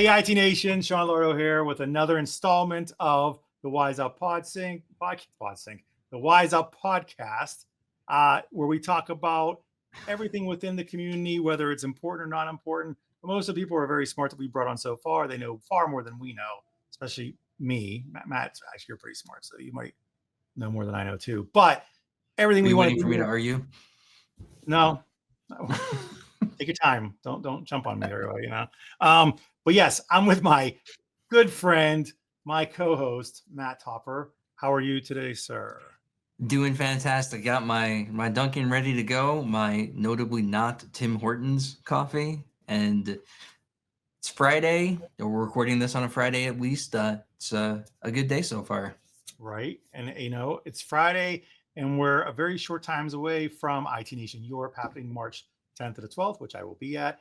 Hey, IT Nation, Sean Lordo here with another installment of the Wise Up the Wise Up podcast, where we talk about everything within the community, whether it's important or not important. But most of the people are very smart that we brought on so far. They know far more than we know, especially me. Matt's actually you're pretty smart, so you might know more than I know too. But everything we want for me to argue. No. Take your time. Don't jump on me early, But yes, I'm with my good friend, my co-host, Matt Topper. How are you today, sir? Doing fantastic. Got my Dunkin' ready to go. My notably not Tim Hortons coffee, and it's Friday. We're recording this on a Friday at least. It's a good day so far. Right, and it's Friday, and we're a very short times away from IT Nation Europe happening March 10th to the 12th, which I will be at.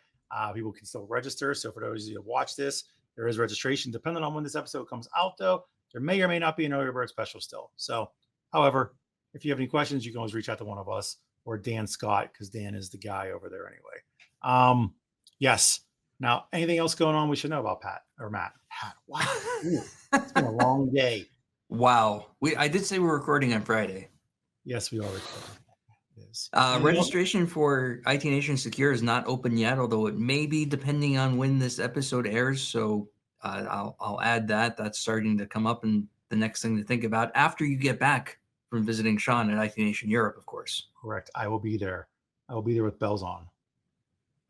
People can still register. So for those of you who watch this, there is registration. Depending on when this episode comes out, though, there may or may not be an early bird special still. So, however, if you have any questions, you can always reach out to one of us or Dan Scott, because Dan is the guy over there anyway. Yes. Now, anything else going on we should know about Pat or Matt? Pat, wow. Ooh, it's been a long day. Wow. I did say we're recording on Friday. Yes, we are recording. Registration for IT Nation Secure is not open yet, although it may be depending on when this episode airs. So I'll add that. That's starting to come up, and the next thing to think about after you get back from visiting Sean at IT Nation Europe, of course. Correct. I will be there. I will be there with bells on.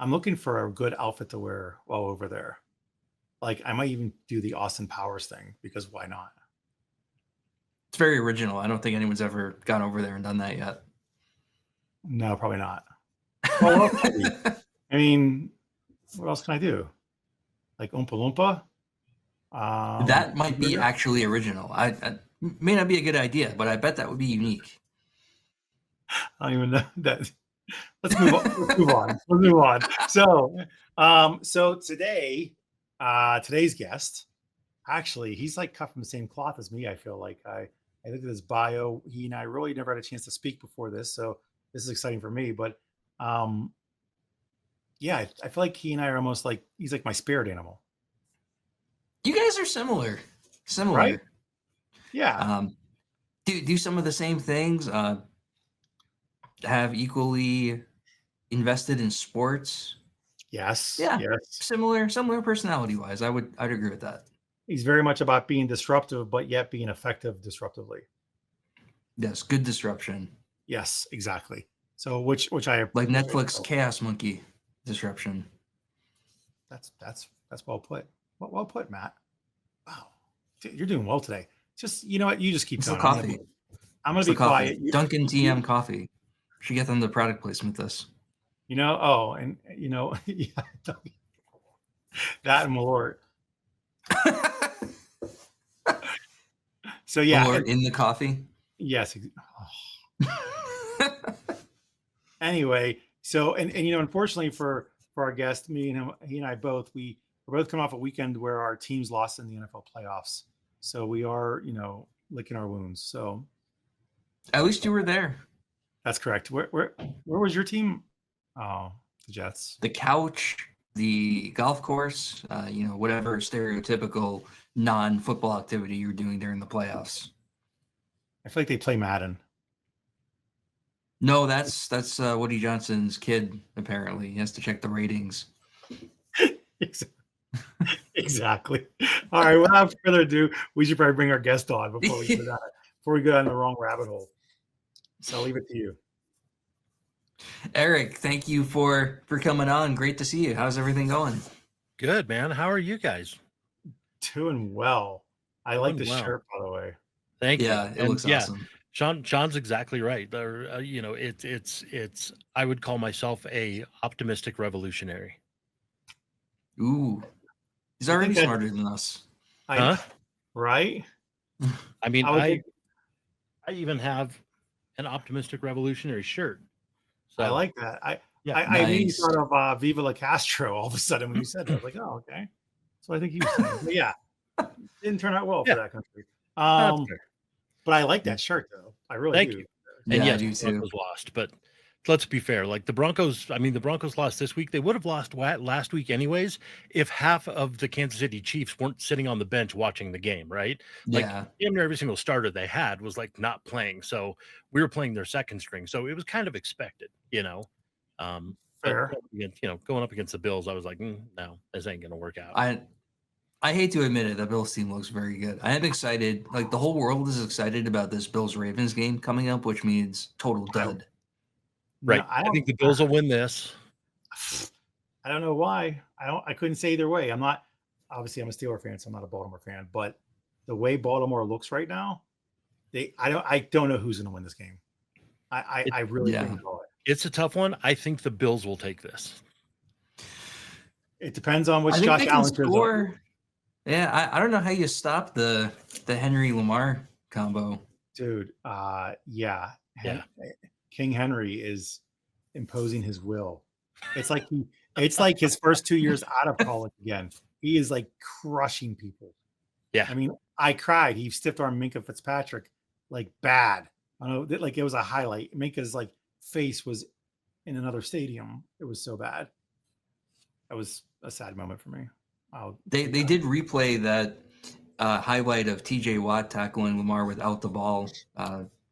I'm looking for a good outfit to wear while over there. Like I might even do the Austin Powers thing, because why not? It's very original. I don't think anyone's ever gone over there and done that yet. No, probably not. Well, I mean, what else can I do? Like Oompa Loompa? That might be actually original. I may not be a good idea, but I bet that would be unique. I don't even know that. Let's move on. So today, today's guest, actually, he's like cut from the same cloth as me. I feel like I looked at his bio. He and I really never had a chance to speak before this, so this is exciting for me. But yeah, I feel like he and I are almost like he's like my spirit animal. You guys are similar, right? Yeah. Do some of the same things. Have equally invested in sports. Yes. Yeah. Yes. Similar personality-wise. I'd agree with that. He's very much about being disruptive, but yet being effective disruptively. Yes, good disruption. Yes, exactly. So which I like Netflix Chaos Monkey disruption. That's well put. Well put, Matt. Wow, you're doing well today. Just you know what, you just keep going. Coffee. I'm gonna be quiet. Dunkin' TM coffee. Should get them the product placement this. Yeah, that and Malort. So yeah, Malort in the coffee. Yes. Anyway, so and unfortunately for our guest, he and I both, we're both coming off a weekend where our teams lost in the NFL playoffs. So we are, licking our wounds. So at least you were there. That's correct. Where was your team? Oh, the Jets. The couch, the golf course, whatever stereotypical non-football activity you're doing during the playoffs. I feel like they play Madden. No, that's Woody Johnson's kid, apparently. He has to check the ratings. Exactly. All right, without further ado, we should probably bring our guest on before we go down the wrong rabbit hole. So I'll leave it to you. Erik, thank you for coming on. Great to see you. How's everything going? Good, man. How are you guys? Doing well. I like the shirt, by the way. Thank you. Yeah, it looks awesome. John's exactly right. It's I would call myself a optimistic revolutionary. Ooh, he's already smarter than us. Right? I mean, I even have an optimistic revolutionary shirt. So I like that. I nice. immediately thought of Viva La Castro all of a sudden when you said that. I was like, oh, okay. So I think he was saying, but yeah, didn't turn out well for that country. But I like that shirt though. I really do. And yeah, I do too. Was lost, but let's be fair. Like the Broncos lost this week. They would have lost last week anyways if half of the Kansas City Chiefs weren't sitting on the bench watching the game, right? Like Yeah. damn near every single starter they had was like not playing. So we were playing their second string. So it was kind of expected, But Fair. going up against the Bills, I was like, no, this ain't gonna work out. I hate to admit it, that Bills team looks very good. I am excited. Like the whole world is excited about this Bills Ravens game coming up, which means total dud. Right. No, I think the Bills will win this. I don't know why. I couldn't say either way. I'm not, obviously I'm a Steeler fan, so I'm not a Baltimore fan, but the way Baltimore looks right now, I don't know who's gonna win this game. I really couldn't call it. It's a tough one. I think the Bills will take this. It depends on which I think Josh they can Allen shows up. score. Yeah, I don't know how you stop the Henry Lamar combo. Dude, yeah. King Henry is imposing his will. It's like his first 2 years out of college again. He is like crushing people. Yeah. I mean, I cried. He stiff armed Minka Fitzpatrick like bad. I don't know, like it was a highlight. Minka's like face was in another stadium. It was so bad. That was a sad moment for me. They did replay that highlight of TJ Watt tackling Lamar without the ball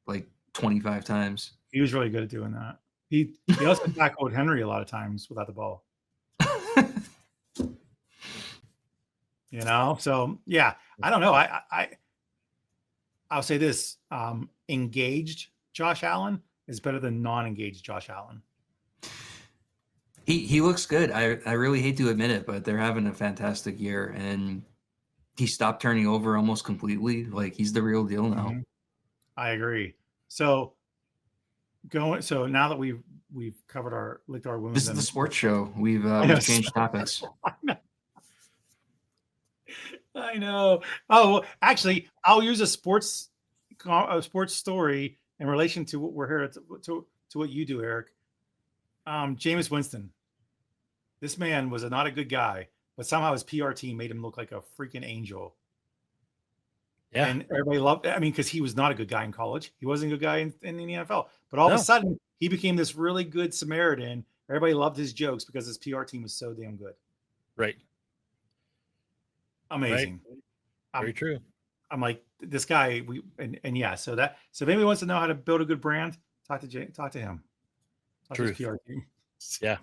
like 25 times. He was really good at doing that. He also tackled Henry a lot of times without the ball. So yeah, I don't know. I'll say this: engaged Josh Allen is better than non-engaged Josh Allen. He looks good. I really hate to admit it, but they're having a fantastic year, and he stopped turning over almost completely. Like he's the real deal now. Mm-hmm. I agree. So now that we've covered licked our wounds. This is the sports show. We've changed topics. I know. Oh, well, actually, I'll use a sports story in relation to what we're here to what you do, Eric. Jameis Winston. This man was not a good guy, but somehow his PR team made him look like a freaking angel. Yeah. And everybody loved it. I mean, because he was not a good guy in college. He wasn't a good guy in the NFL. But all of a sudden, he became this really good Samaritan. Everybody loved his jokes because his PR team was so damn good. Right. Amazing. Right. Very true. I'm like, this guy, so if anybody wants to know how to build a good brand, talk to him. Talk to his PR team. Yeah.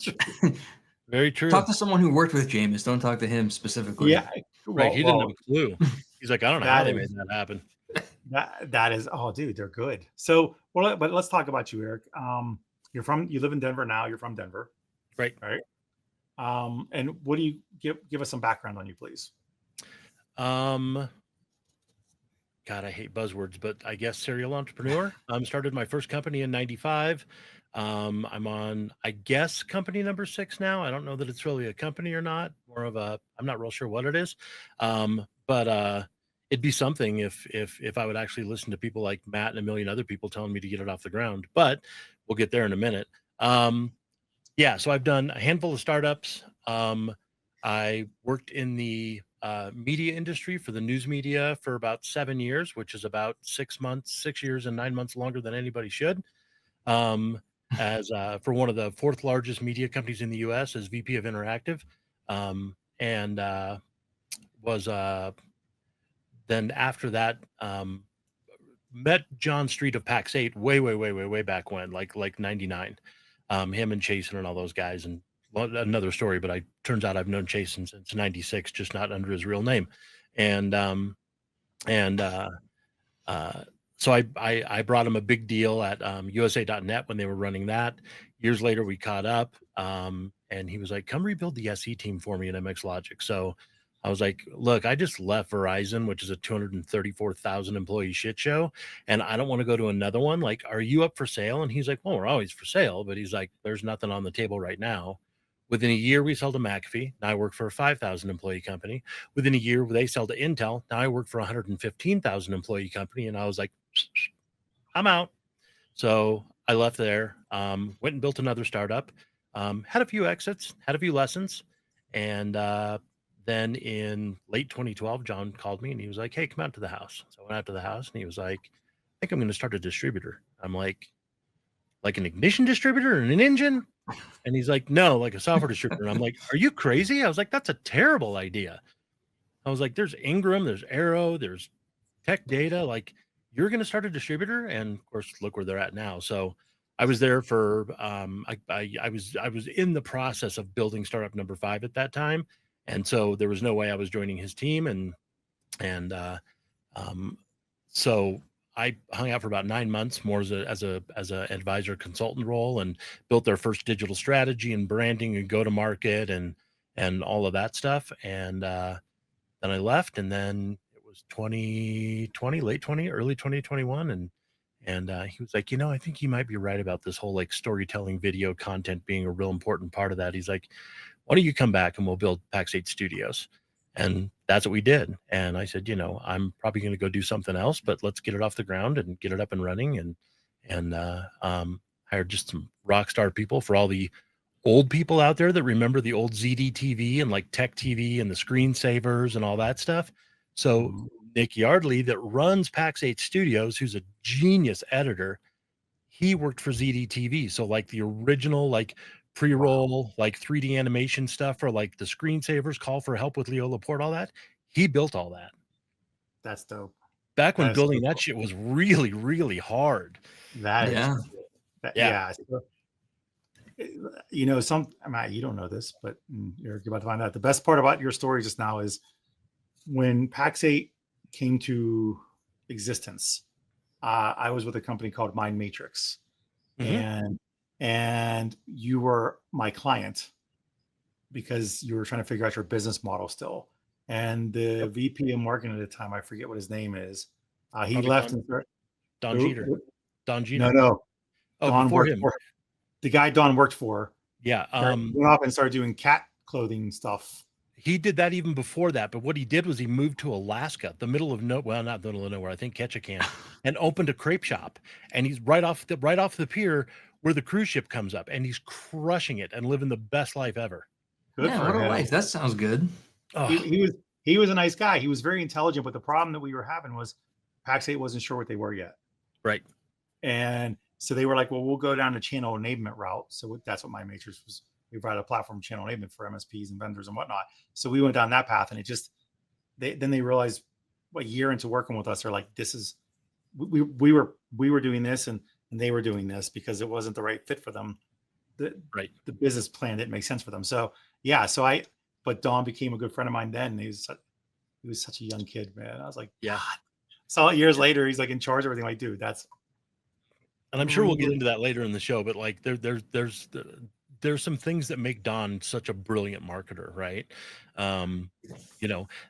Very true. Talk to someone who worked with Jameis. Don't talk to him specifically. Yeah. Right. He didn't have a clue. He's like, I don't know how they made that happen. That is, oh, dude, they're good. So, but let's talk about you, Eric. You live in Denver now. You're from Denver. Right. Right. And what do you give us some background on you, please? God, I hate buzzwords, but I guess serial entrepreneur. Started my first company in 95. I'm on, I guess, company number 6 now. I don't know that it's really a company or not. I'm not real sure what it is. But it'd be something if I would actually listen to people like Matt and a million other people telling me to get it off the ground. But we'll get there in a minute. So I've done a handful of startups. I worked in the media industry for the news media for about 7 years, which is about 6 years and 9 months longer than anybody should. As for one of the 4th largest media companies in the U.S. as VP of Interactive, and was then after that met John Street of PAX 8 way back when, like 99. Him and Chasen and all those guys, and another story, but turns out I've known Chasen since 96, just not under his real name. So I brought him a big deal at USA.net when they were running that. Years later, we caught up, and he was like, come rebuild the SE team for me at MX Logic. So I was like, look, I just left Verizon, which is a 234,000 employee shit show, and I don't want to go to another one. Like, are you up for sale? And he's like, well, we're always for sale, but he's like, there's nothing on the table right now. Within a year, we sold to McAfee. Now I work for a 5,000 employee company. Within a year, they sell to Intel. Now I work for a 115,000 employee company. And I was like, I'm out. So I left there, went and built another startup, had a few exits, had a few lessons. And then in late 2012, John called me and he was like, hey, come out to the house. So I went out to the house and he was like, I think I'm going to start a distributor. I'm like, like an ignition distributor and an engine? And he's like, no, like a software distributor. And I'm like, are you crazy? I was like, that's a terrible idea. I was like, there's Ingram, there's Arrow, there's Tech Data. Like, you're going to start a distributor, and of course, look where they're at now. So, I was there for I was in the process of building startup number 5 at that time, and so there was no way I was joining his team, and um, so I hung out for about 9 months more as a advisor consultant role, and built their first digital strategy and branding and go to market and all of that stuff, and then I left, and then it was 2020, late 20, early 2021, and he was like, I think you might be right about this whole like storytelling, video content being a real important part of that. He's like, why don't you come back and we'll build PAX 8 Studios? And that's what we did. And I said, I'm probably going to go do something else, but let's get it off the ground and get it up and running. And hired just some rock star people for all the old people out there that remember the old ZD TV and like Tech TV and the screensavers and all that stuff. So Nick Yardley, that runs PAX 8 Studios, who's a genius editor, he worked for ZD TV. So like the original like pre-roll, like 3D animation stuff for like the screensavers, Call for Help with Leo Laporte, all that, he built all that. That's dope. Back when That is building so that cool. shit was really, really hard. That is Yeah. yeah. So, Matt, you don't know this, but you're about to find out. The best part about your story just now is when PAX 8 came to existence. I was with a company called Mind Matrix, and you were my client because you were trying to figure out your business model still. And the VP of marketing at the time, I forget what his name is. He Probably left Don Jeter. Don Jeter. No. Oh, Don before worked him. for the guy Don worked for. Yeah. Went off and started doing cat clothing stuff. He did that even before that, but what he did was he moved to Alaska, the middle of not the middle of nowhere, I think Ketchikan, and opened a crepe shop. And he's right off the pier where the cruise ship comes up, and he's crushing it and living the best life ever. Good yeah, for what him. a life. That sounds good. Oh, He was a nice guy. He was very intelligent, but the problem that we were having was PAX 8 wasn't sure what they were yet. right. And so they were like, well, we'll go down the channel enablement route. So that's what my matrix was. We provide a platform channel enablement for MSPs and vendors and whatnot. So we went down that path, and it just then they realized a year into working with us, they're like, this is we were doing this and they were doing this because it wasn't the right fit for them. The business plan didn't make sense for them. So yeah, but Don became a good friend of mine then. He was such a young kid, man. I was like, yeah. God. Saw it years later, he's like in charge of everything. Like, dude, that's. And I'm sure we'll get into that later in the show, but like there's some things that make Don such a brilliant marketer, right?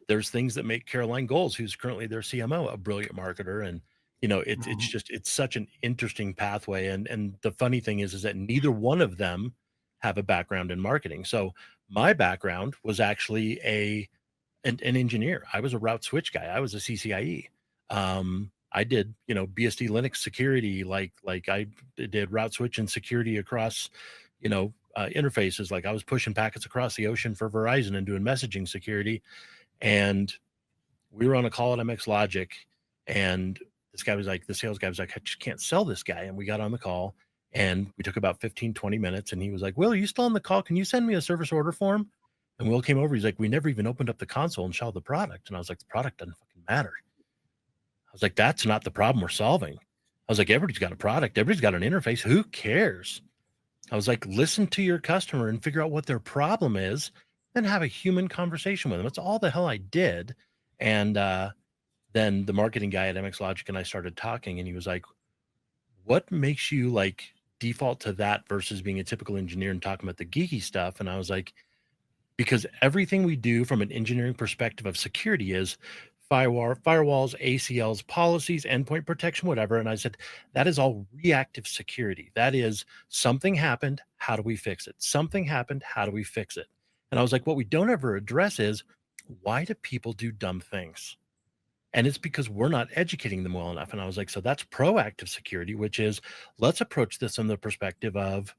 There's things that make Caroline Goals, who's currently their CMO, a brilliant marketer. And, it's such an interesting pathway. And the funny thing is that neither one of them have a background in marketing. So my background was actually an engineer. I was a route switch guy. I was a CCIE. I did, BSD Linux security, like I did route switch and security across, interfaces. Like I was pushing packets across the ocean for Verizon and doing messaging security. And we were on a call at MX Logic, and the sales guy was like, I just can't sell this guy. And we got on the call, and we took about 15, 20 minutes. And he was like, Will, are you still on the call? Can you send me a service order form? And Will came over. He's like, we never even opened up the console and showed the product. And I was like, the product doesn't fucking matter. I was like, that's not the problem we're solving. I was like, everybody's got a product. Everybody's got an interface. Who cares? I was like, listen to your customer and figure out what their problem is, then have a human conversation with them. That's all the hell I did. And then the marketing guy at MX Logic and I started talking, and he was like, what makes you like default to that versus being a typical engineer and talking about the geeky stuff? And I was like, because everything we do from an engineering perspective of security is firewalls, ACLs, policies, endpoint protection, whatever. And I said, that is all reactive security. That is, something happened. How do we fix it? Something happened. How do we fix it? And I was like, what we don't ever address is, why do people do dumb things? And it's because we're not educating them well enough. And I was like, so that's proactive security, which is, let's approach this from the perspective of,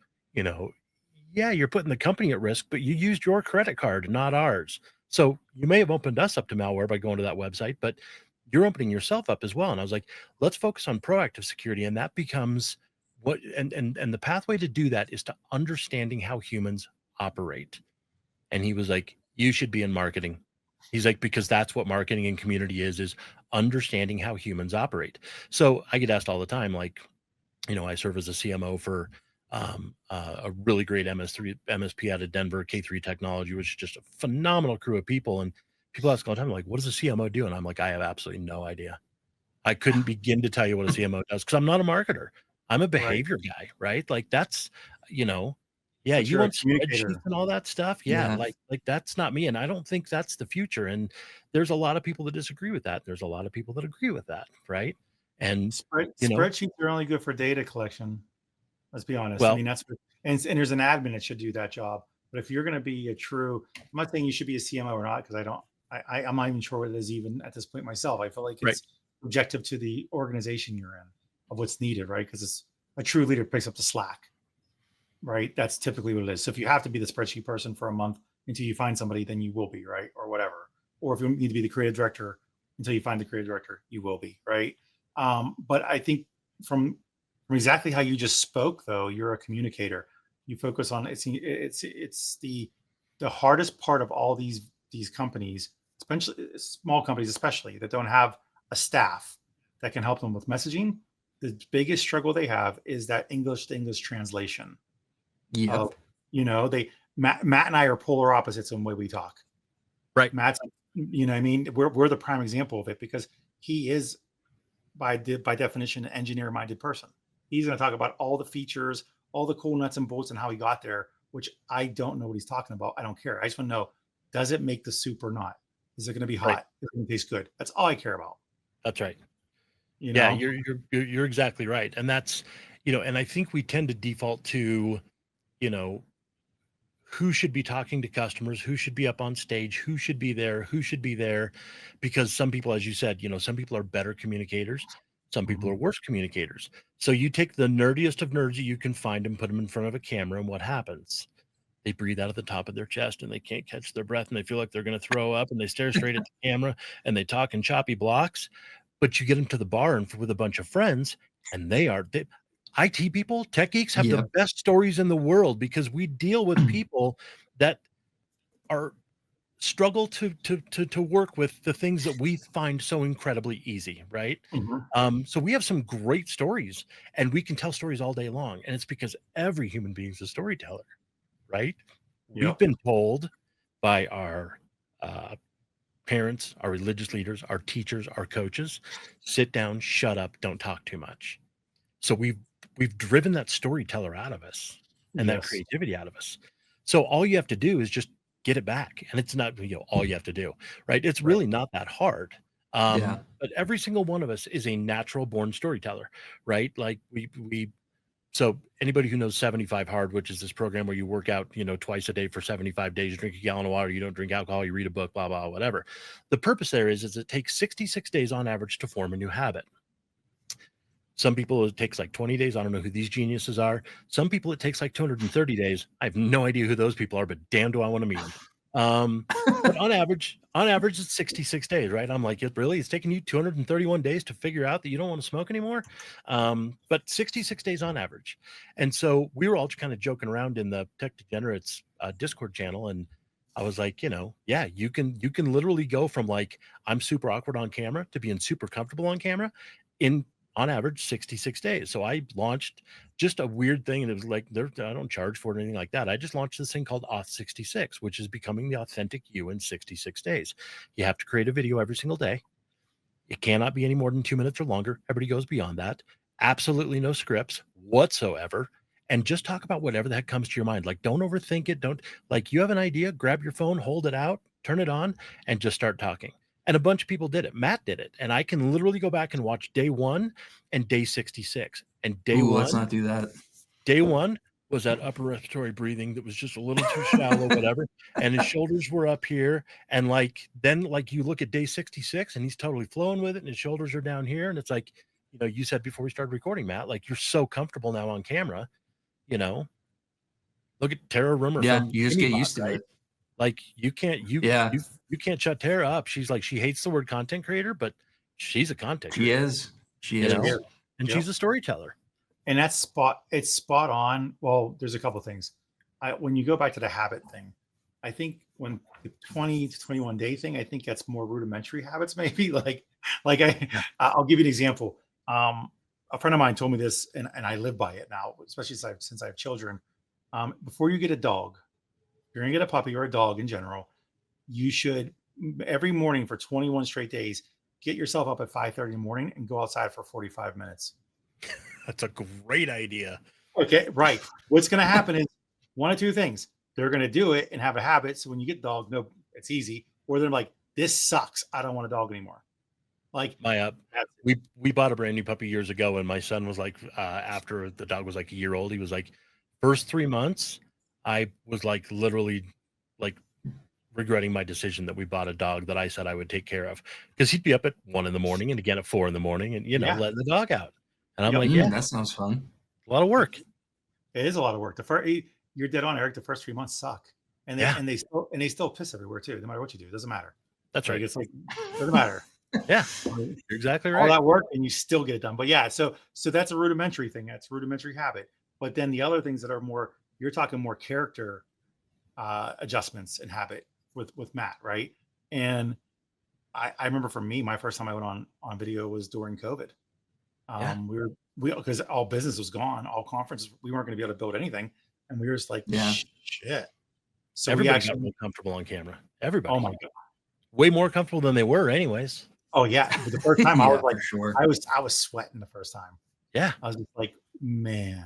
yeah, you're putting the company at risk, but you used your credit card, not ours. So you may have opened us up to malware by going to that website, but you're opening yourself up as well. And I was like, let's focus on proactive security. And that becomes What and the pathway to do that is to understanding how humans operate. And he was like, you should be in marketing. He's like, because that's what marketing and community is understanding how humans operate. So I get asked all the time, like, I serve as a CMO for a really great MSP out of Denver, K3 Technology, which is just a phenomenal crew of people. And people ask all the time, like, what does a CMO do? And I'm like, I have absolutely no idea. I couldn't begin to tell you what a CMO does because I'm not a marketer. I'm a Right. behavior guy, right? Like that's, yeah, But you you're a want spreadsheets communicator. and all that stuff. Yeah, Yeah. like that's not me. And I don't think that's the future. And there's a lot of people that disagree with that. There's a lot of people that agree with that, right? And you know, Spreadsheets are only good for data collection. Let's be honest. I well, mean, that's what, and there's an admin that should do that job. But if you're going to be a true, I'm not saying you should be a CMO or not, because I'm not even sure what it is even at this point myself. I feel like right, it's objective to the organization you're in of what's needed, right? Because it's a true leader picks up the slack, right? That's typically what it is. So if you have to be the spreadsheet person for a month until you find somebody, then you will be, right? Or whatever. Or if you need to be the creative director until you find the creative director, you will be, right? But I think from exactly how you just spoke, though, you're a communicator. You focus on it's the hardest part of all these companies, especially small companies, especially that don't have a staff that can help them with messaging. The biggest struggle they have is that English to English translation. Yep. They Matt and I are polar opposites in the way we talk. right. Matt's, I mean, we're the prime example of it because he is by definition an engineer minded person. He's going to talk about all the features, all the cool nuts and bolts, and how he got there, which I don't know what he's talking about. I don't care. I just want to know, does it make the soup or not? Is it going to be hot? Right. Is it going to taste good? That's all I care about. That's right. You Yeah, know, you're exactly right. And that's, and I think we tend to default to, you know, who should be talking to customers, who should be up on stage, who should be there, because some people, as you said, some people are better communicators, some people are worse communicators. So you take the nerdiest of nerds that you can find and put them in front of a camera, and what happens? They breathe out of the top of their chest and they can't catch their breath and they feel like they're going to throw up and they stare straight at the camera and they talk in choppy blocks. But you get them to the bar and with a bunch of friends, and IT people, tech geeks have the Yep. best stories in the world because we deal with people that are struggle to work with the things that we find so incredibly easy, right? So we have some great stories, and we can tell stories all day long, and it's because every human being is a storyteller, right? We've Yep. been told by our parents, our religious leaders, our teachers, our coaches, sit down, shut up, don't talk too much. So we've driven that storyteller out of us and that Yes. creativity out of us. So all you have to do is just get it back. And it's not, all you have to do, right? It's Right. really not that hard. Yeah. But every single one of us is a natural born storyteller, right? Like so anybody who knows 75 Hard, which is this program where you work out, twice a day for 75 days, you drink a gallon of water, you don't drink alcohol, you read a book, blah, blah, whatever. The purpose there is it takes 66 days on average to form a new habit. Some people it takes like 20 days. I don't know who these geniuses are. Some people it takes like 230 days. I have no idea who those people are, but damn, do I want to meet them. But on average, it's 66 days, right? I'm like, it's taking you 231 days to figure out that you don't want to smoke anymore. But 66 days on average. And so we were all kind of joking around in the Tech Degenerates Discord channel. And I was like, yeah, you can literally go from like, I'm super awkward on camera to being super comfortable on camera in on average 66 days. So I launched just a weird thing, and it was like I don't charge for it or anything like that. I just launched this thing called Auth 66, which is becoming the authentic you in 66 days. You have to create a video every single day. It cannot be any more than 2 minutes or longer. Everybody goes beyond that. Absolutely no scripts whatsoever. And just talk about whatever the heck comes to your mind. Like, don't overthink it. Don't, like, you have an idea, grab your phone, hold it out, turn it on, and just start talking. And a bunch of people did it. Matt did it. And I can literally go back and watch day 1 and day 66. And Let's not do that. Day 1 was that upper respiratory breathing that was just a little too shallow, whatever. And his shoulders were up here. And then you look at day 66 and he's totally flowing with it. And his shoulders are down here. And it's like, you said before we started recording, Matt, like you're so comfortable now on camera, look at Tara Rummer. Yeah. You just get used to it. Like you can't shut Tara up. She's like, she hates the word content creator, but she's a content creator. She is. And she's a storyteller. and it's spot on. Well, there's a couple of things. When you go back to the habit thing, I think when the 20 to 21 day thing, I think that's more rudimentary habits, maybe. Like Yeah. I'll give you an example. A friend of mine told me this, and I live by it now, especially since I have children. Before you get a dog, if you're gonna get a puppy or a dog in general, you should every morning for 21 straight days get yourself up at 5:30 in the morning and go outside for 45 minutes. That's a great idea. Okay, right. What's going to happen is one of two things. They're going to do it and have a habit. So when you get a dog, no, it's easy. Or they're like, this sucks. I don't want a dog anymore. Like My we bought a brand new puppy years ago, and my son was like, after the dog was like a year old, he was like, first 3 months, I was like literally like regretting my decision that we bought a dog that I said I would take care of, because he'd be up at 1 a.m. and again at 4 a.m. and Yeah. letting the dog out. And I'm Yep. like, yeah, That sounds fun. a lot of work. It is a lot of work. You're dead on, Eric. The first 3 months suck, and they still piss everywhere too. No matter what you do, it doesn't matter. That's Like, right. it's like doesn't matter. Yeah, you're exactly All right. that work and you still get it done. But yeah, so that's a rudimentary thing. That's rudimentary habit. But then the other things that are more, you're talking more character adjustments and habit with Matt, right? And I remember for me, my first time I went on video was during COVID. Yeah. We because all business was gone, all conferences, we weren't going to be able to build anything, and we were just like, Yeah. shit. So Everybody we got real comfortable on camera. Everybody. oh my god, Way more comfortable than they were, anyways. oh yeah. But the first time I was like, for sure. I was sweating the first time. Yeah. I was just like, man,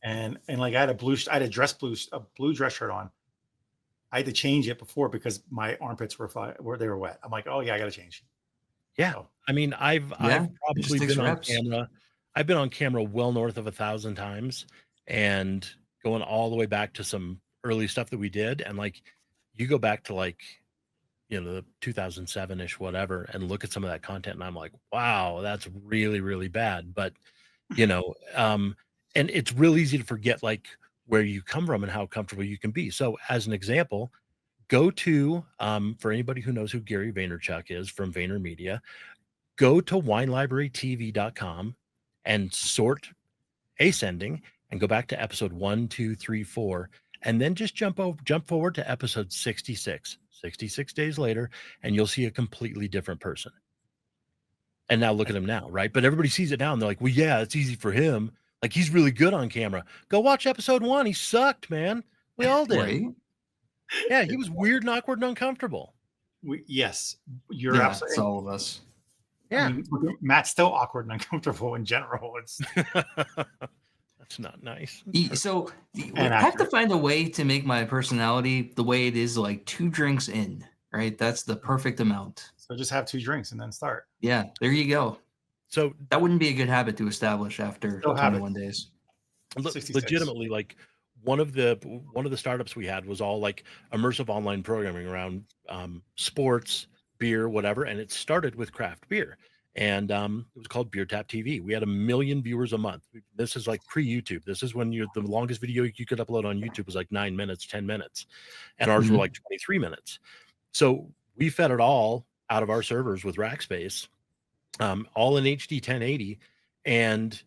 and like I had a blue dress shirt on. I had to change it before because my armpits were wet. I'm like, oh yeah, I got to change. Yeah. So, I mean, I've it probably just takes been on reps. camera. I've been on camera well north of 1,000 times, and going all the way back to some early stuff that we did. And like, you go back to like, the 2007-ish, whatever, and look at some of that content, and I'm like, wow, that's really, really bad. But, and it's real easy to forget like where you come from and how comfortable you can be. So as an example, go to, for anybody who knows who Gary Vaynerchuk is from VaynerMedia, go to winelibrarytv.com and sort ascending and go back to episode 1, 2, 3, 4, and then just jump forward to episode 66 days later, and you'll see a completely different person. And now look at him now, right? But everybody sees it now and they're like, well, yeah, it's easy for him. Like, he's really good on camera. Go watch episode 1. He sucked, man. We all did. Right? Yeah, he was weird and awkward and uncomfortable. yes, you're Yeah, absolutely. it's all of us. Yeah. I mean, Matt's still awkward and uncomfortable in general. It's That's not nice. So I And have to accurate. find a way to make my personality the way it is, like 2 drinks in, right? That's the perfect amount. So just have 2 drinks and then start. Yeah, there you go. So That wouldn't be a good habit to establish after Still have it. 21 days. 66. legitimately, like one of the startups we had was all like immersive online programming around sports, beer, whatever, and it started with craft beer. And it was called Beer Tap TV. We had 1 million viewers a month. This is like pre-YouTube. This is when the longest video you could upload on YouTube was like 9 minutes, 10 minutes. And ours were like 23 minutes. So we fed it all out of our servers with rack space, all in HD 1080. And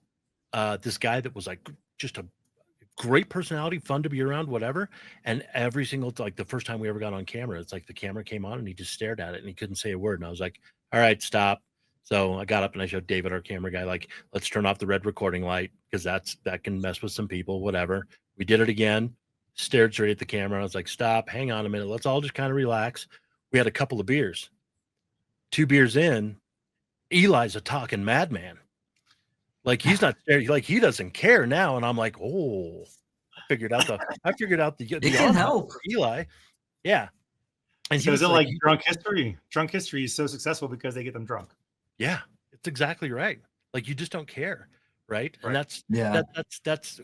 this guy that was like just a great personality, fun to be around, whatever. And every single, like the first time we ever got on camera, it's like the camera came on and he just stared at it and he couldn't say a word. And I was like, all right, stop. So I got up and I showed David, our camera guy, like, let's turn off the red recording light because that can mess with some people, whatever. We did it again, stared straight at the camera. I was like, stop, hang on a minute. Let's all just kind of relax. We had a couple of beers. 2 beers in, Eli's a talking madman. Like, he's not there, like he doesn't care now. And I'm like, oh, I figured out the It can help. for Eli. Yeah. And So is it like drunk history? Drunk history is so successful because they get them drunk. yeah, it's exactly right. Like, you just don't care, right? And Yeah. that's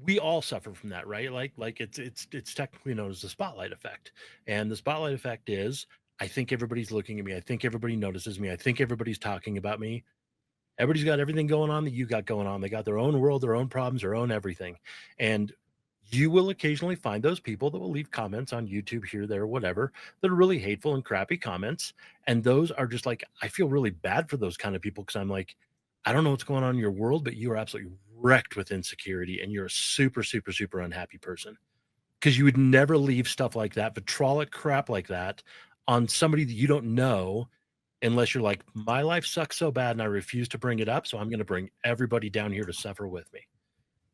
we all suffer from that, right? Like it's technically known as the spotlight effect. And the spotlight effect is, I think everybody's looking at me. I think everybody notices me. I think everybody's talking about me. Everybody's got everything going on that you got going on. They got their own world, their own problems, their own everything. And you will occasionally find those people that will leave comments on YouTube here, there, whatever, that are really hateful and crappy comments. And those are just like, I feel really bad for those kind of people, because I'm like, I don't know what's going on in your world, but you are absolutely wrecked with insecurity and you're a super, super, super unhappy person because you would never leave stuff like that, vitrolic crap like that on somebody that you don't know unless you're like, my life sucks so bad and I refuse to bring it up. So I'm going to bring everybody down here to suffer with me.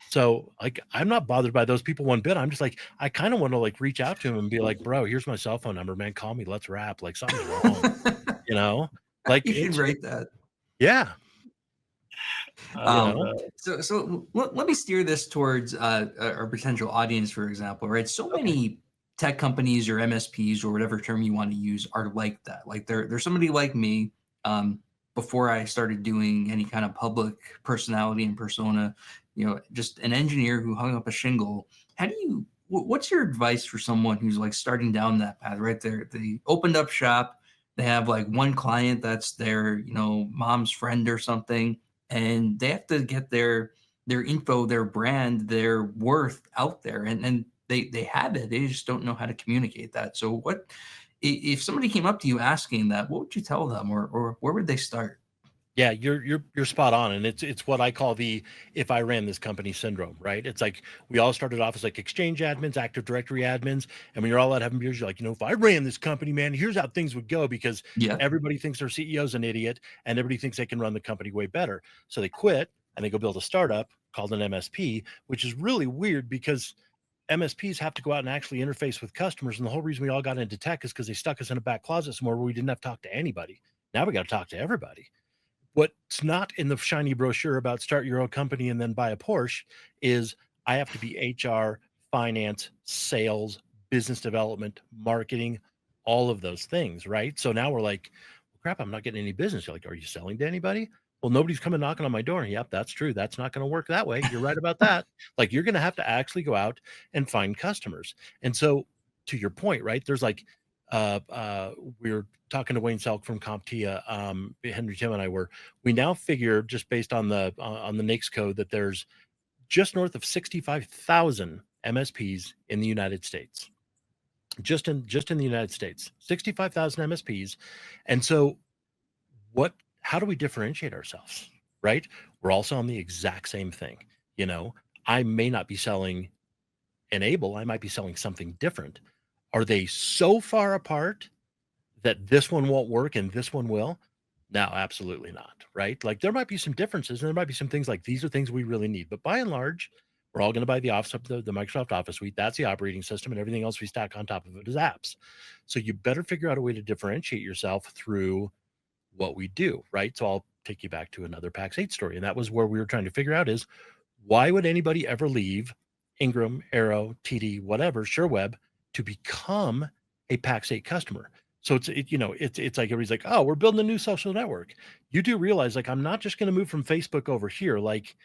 So like, I'm not bothered by those people one bit. I'm just like, I kind of want to like reach out to him and be like, bro, here's my cell phone number, man. Call me. Let's rap. Like something's wrong, you know? Like You should it's, write that. yeah, I you love know? that. So let me steer this towards our potential audience, for example, right? So Okay. many tech companies or MSPs or whatever term you want to use are like that. Like there's somebody like me. Before I started doing any kind of public personality and persona, just an engineer who hung up a shingle. How do you? What's your advice for someone who's like starting down that path? Right there, they opened up shop. They have like one client that's their, mom's friend or something, and they have to get their info, their brand, their worth out there, and they have it. They just don't know how to communicate that. So what if somebody came up to you asking that? What would you tell them, or where would they start? Yeah, you're spot on, and it's what I call the "if I ran this company" syndrome, right? It's like we all started off as like Exchange admins, Active Directory admins, and when you're all out having beers, you're like, if I ran this company, man, here's how things would go because Yeah. everybody thinks their CEO's an idiot, and everybody thinks they can run the company way better. So they quit and they go build a startup called an MSP, which is really weird because MSPs have to go out and actually interface with customers, and the whole reason we all got into tech is because they stuck us in a back closet somewhere where we didn't have to talk to anybody. Now we got to talk to everybody. What's not in the shiny brochure about start your own company and then buy a Porsche is I have to be HR, finance, sales, business development, marketing, all of those things, right? So now we're like, well, crap, I'm not getting any business. You're like, are you selling to anybody? Well, nobody's coming knocking on my door. Yep, that's true. That's not going to work that way. You're right about that. Like, you're going to have to actually go out and find customers. And so, to your point, right? There's like, we were talking to Wayne Selk from CompTIA. Henry Tim and I were. We now figure, just based on the NAICS code, that there's just north of 65,000 MSPs in the United States. Just in the United States, 65,000 MSPs. And so how do we differentiate ourselves? Right? We're all selling the exact same thing. I may not be selling Enable, I might be selling something different. Are they so far apart that this one won't work and this one will? No, absolutely not. Right? Like, there might be some differences and there might be some things like these are things we really need. But by and large, we're all going to buy the Office, the Microsoft Office suite. That's the operating system, and everything else we stack on top of it is apps. So you better figure out a way to differentiate yourself through what we do. Right? So I'll take you back to another PAX 8 story. And that was where we were trying to figure out is, why would anybody ever leave Ingram, Arrow, TD, whatever, SureWeb, to become a PAX 8 customer? So it's like everybody's like, oh, we're building a new social network. You do realize, like, I'm not just going to move from Facebook over here. Like,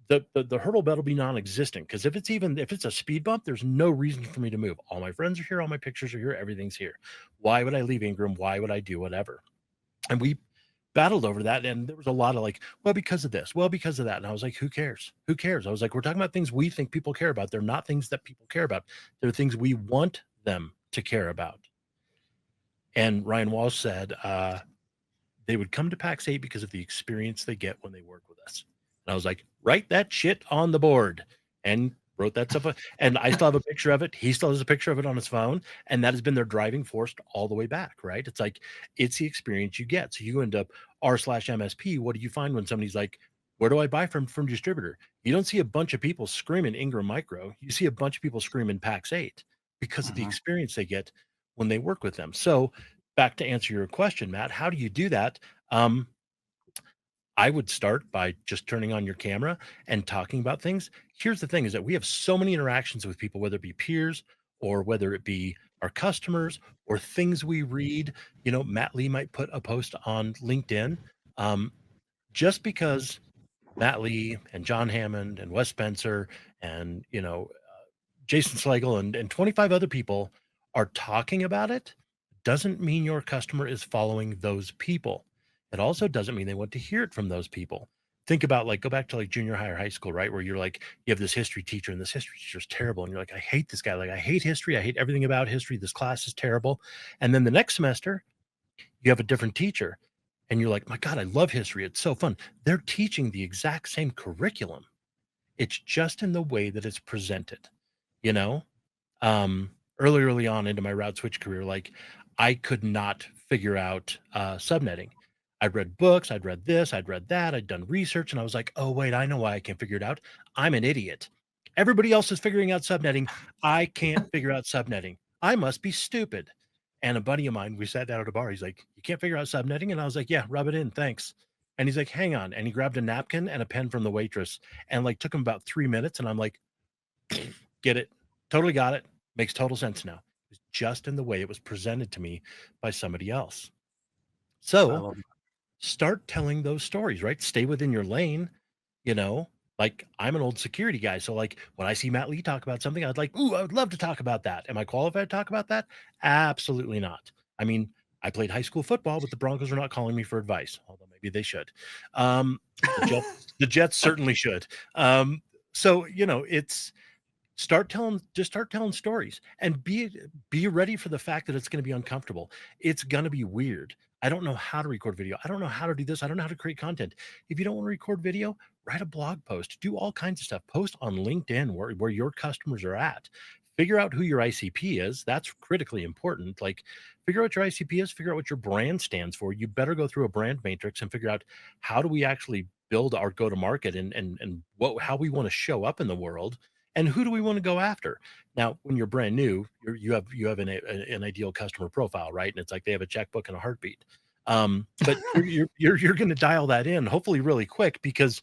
the hurdle bed will be non-existent, because if it's a speed bump, there's no reason for me to move. All my friends are here, all my pictures are here, everything's here. Why would I leave Ingram? Why would I do whatever? And we battled over that, and there was a lot of like, well, because of this, well, because of that. And I was like, who cares? I was like, we're talking about things we think people care about. They're not things that people care about. They're things we want them to care about. And Ryan Walsh said they would come to PAX 8 because of the experience they get when they work with us. And I was like, write that shit on the board, and wrote that stuff. And I still have a picture of it. He still has a picture of it on his phone. And that has been their driving force all the way back, right? It's like, it's the experience you get. So you end up r/MSP. What do you find when somebody's like, where do I buy from distributor? You don't see a bunch of people screaming Ingram Micro. You see a bunch of people screaming PAX 8 because of the experience they get when they work with them. So back to answer your question, Matt, how do you do that? I would start by just turning on your camera and talking about things. Here's the thing, is that we have so many interactions with people, whether it be peers or whether it be our customers or things we read. Matt Lee might put a post on LinkedIn. Just because Matt Lee and John Hammond and Wes Spencer and, Jason Slagle and 25 other people are talking about it, doesn't mean your customer is following those people. It also doesn't mean they want to hear it from those people. Think about, like, go back to like junior high or high school, right? Where you're like, you have this history teacher and this history teacher is terrible. And you're like, I hate this guy. Like, I hate history. I hate everything about history. This class is terrible. And then the next semester, you have a different teacher and you're like, my God, I love history. It's so fun. They're teaching the exact same curriculum. It's just in the way that it's presented, you know? Um, early on into my route switch career, like I could not figure out subnetting. I'd read books, I'd read this, I'd read that, I'd done research, and I was like, oh, wait, I know why I can't figure it out. I'm an idiot. Everybody else is figuring out subnetting. I can't figure out subnetting. I must be stupid. And a buddy of mine, we sat down at a bar. He's like, you can't figure out subnetting? And I was like, yeah, rub it in. Thanks. And he's like, hang on. And he grabbed a napkin and a pen from the waitress and like took him about 3 minutes. And I'm like, get it. Totally got it. Makes total sense now. It was just in the way it was presented to me by somebody else. I So love it. start telling those stories, right? Stay within your lane, you know. Like I'm an old security guy. So like when I see Matt Lee talk about something, I'd like, ooh, I would love to talk about that. Am I qualified to talk about that? Absolutely not. I mean, I played high school football, but the Broncos are not calling me for advice, although maybe they should. The Jets certainly should. So you know, it's start telling stories and be ready for the fact that it's going to be uncomfortable. It's going to be weird. I don't know how to record video. I don't know how to do this. I don't know how to create content. If you don't want to record video, write a blog post, do all kinds of stuff, post on LinkedIn where your customers are at. Figure out who your ICP is. That's critically important. Like figure out what your ICP is, figure out what your brand stands for. You better go through a brand matrix and figure out how do we actually build our go to market and how we want to show up in the world and who do we want to go after. Now when you're brand new, you have an ideal customer profile, right? And it's like they have a checkbook and a heartbeat. But you're going to dial that in hopefully really quick, because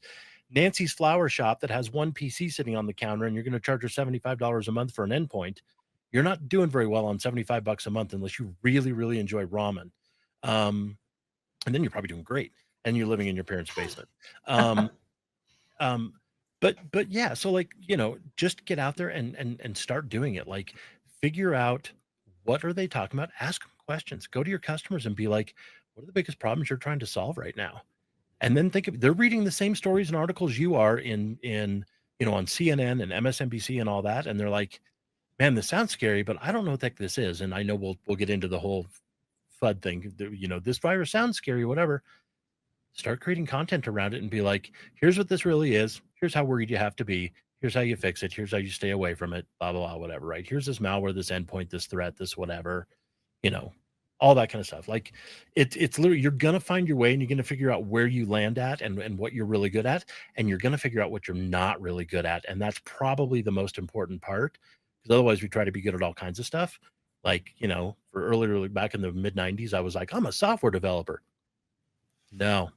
Nancy's flower shop that has one PC sitting on the counter and you're going to charge her $75 a month for an endpoint, you're not doing very well on $75 a month unless you really, really enjoy ramen. And then you're probably doing great and you're living in your parents' basement. Um, but yeah, so like, you know, just get out there and start doing it. Like figure out what are they talking about? Ask them questions. Go to your customers and be like, what are the biggest problems you're trying to solve right now? And then think of they're reading the same stories and articles you are in you know on CNN and MSNBC and all that, and they're like, man, this sounds scary, but I don't know what the heck this is. And I know we'll get into the whole FUD thing. You know, this virus sounds scary, whatever. Start creating content around it and be like, here's what this really is. Here's how worried you have to be. Here's how you fix it. Here's how you stay away from it. Blah blah blah, whatever. Right? Here's this malware, this endpoint, this threat, this whatever. You know, all that kind of stuff. Like it's literally you're gonna find your way and you're gonna figure out where you land at and what you're really good at, and you're gonna figure out what you're not really good at. And that's probably the most important part. Because otherwise we try to be good at all kinds of stuff. Like, you know, for earlier back in the mid 90s, I was like, I'm a software developer. No.